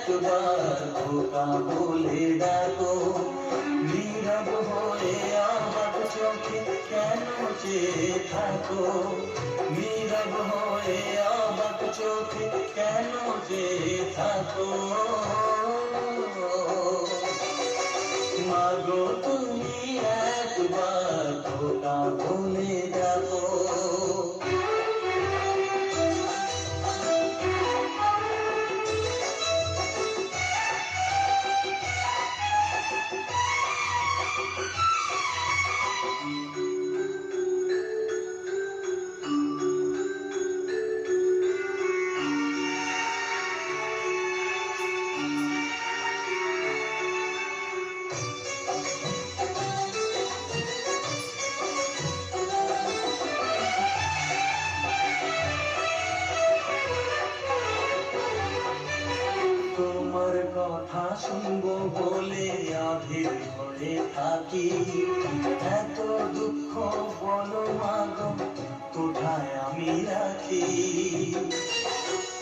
একবার খোকা বলে ডাকো, নীরব হয়ে অবাক চোখে কেন চেয়ে থাকো, নীরব হয়ে অবাক চোখে কেন চেয়ে থাকো। মাগো তুমি একবার খোকা বলে ডাকো। তোমার কথা শুনবো বলে আধের ঘরে থাকি, এত দুঃখ বলো মাগো কোথায় আমি রাখি।